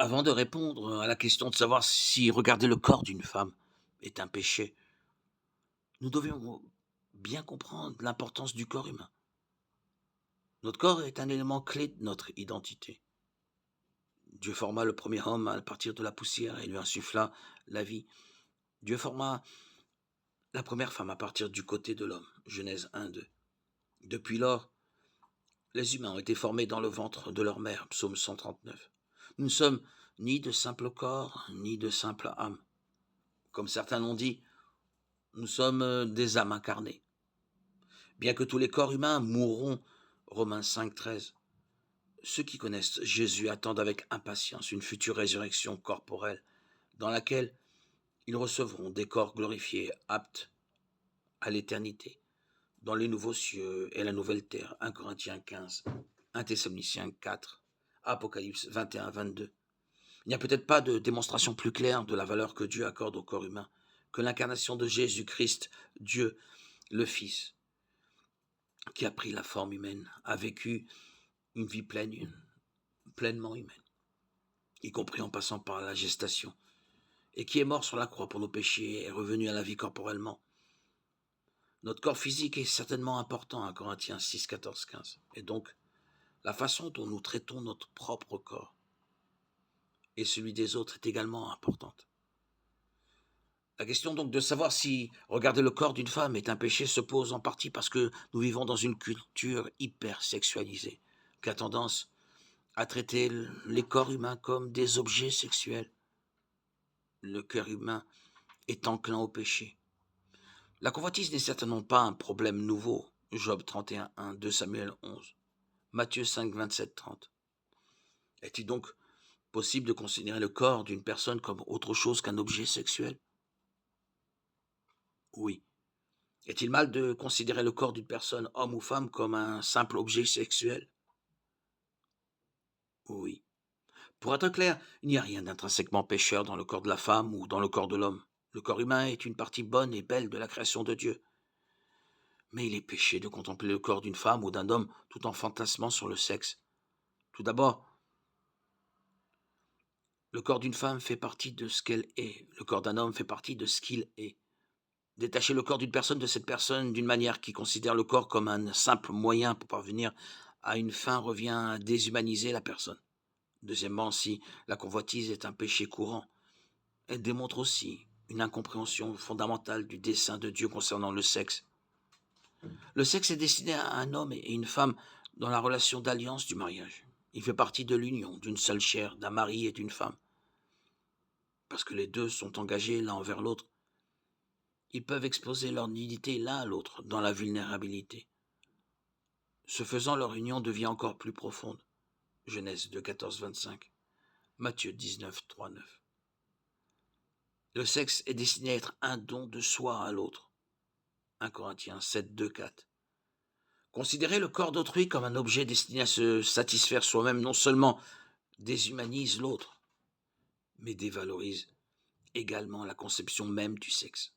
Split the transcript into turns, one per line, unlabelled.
Avant de répondre à la question de savoir si regarder le corps d'une femme est un péché, nous devons bien comprendre l'importance du corps humain. Notre corps est un élément clé de notre identité. Dieu forma le premier homme à partir de la poussière et lui insuffla la vie. Dieu forma la première femme à partir du côté de l'homme. Genèse 1-2. Depuis lors, les humains ont été formés dans le ventre de leur mère. Psaume 139. Nous ne sommes ni de simples corps, ni de simples âmes. Comme certains l'ont dit, nous sommes des âmes incarnées. Bien que tous les corps humains mourront, Romains 5,13, ceux qui connaissent Jésus attendent avec impatience une future résurrection corporelle dans laquelle ils recevront des corps glorifiés, aptes à l'éternité, dans les nouveaux cieux et la nouvelle terre. 1 Corinthiens 15, 1 Thessaloniciens 4, Apocalypse 21-22. Il n'y a peut-être pas de démonstration plus claire de la valeur que Dieu accorde au corps humain que l'incarnation de Jésus-Christ, Dieu le Fils, qui a pris la forme humaine, a vécu une vie pleinement humaine, y compris en passant par la gestation, et qui est mort sur la croix pour nos péchés et est revenu à la vie corporellement. Notre corps physique est certainement important à Corinthiens 6, 14, 15. Et donc, la façon dont nous traitons notre propre corps et celui des autres est également importante. La question donc de savoir si regarder le corps d'une femme est un péché se pose en partie parce que nous vivons dans une culture hyper sexualisée, qui a tendance à traiter les corps humains comme des objets sexuels. Le cœur humain est enclin au péché. La convoitise n'est certainement pas un problème nouveau. Job 31:1, 2 Samuel 11, Matthieu 5, 27, 30. Est-il donc possible de considérer le corps d'une personne comme autre chose qu'un objet sexuel? Oui. Est-il mal de considérer le corps d'une personne, homme ou femme, comme un simple objet sexuel? Oui. Pour être clair, il n'y a rien d'intrinsèquement pécheur dans le corps de la femme ou dans le corps de l'homme. Le corps humain est une partie bonne et belle de la création de Dieu. Mais il est péché de contempler le corps d'une femme ou d'un homme tout en fantasmant sur le sexe. Tout d'abord, le corps d'une femme fait partie de ce qu'elle est. Le corps d'un homme fait partie de ce qu'il est. Détacher le corps d'une personne de cette personne d'une manière qui considère le corps comme un simple moyen pour parvenir à une fin revient à déshumaniser la personne. Deuxièmement, si la convoitise est un péché courant, elle démontre aussi une incompréhension fondamentale du dessein de Dieu concernant le sexe. Le sexe est destiné à un homme et une femme dans la relation d'alliance du mariage. Il fait partie de l'union d'une seule chair, d'un mari et d'une femme. Parce que les deux sont engagés l'un envers l'autre, ils peuvent exposer leur nudité l'un à l'autre dans la vulnérabilité. Ce faisant, leur union devient encore plus profonde. Genèse 2, 14, 25. Matthieu 19, 3, 9. Le sexe est destiné à être un don de soi à l'autre. 1 Corinthiens 7, 2, 4. Considérer le corps d'autrui comme un objet destiné à se satisfaire soi-même non seulement déshumanise l'autre, mais dévalorise également la conception même du sexe.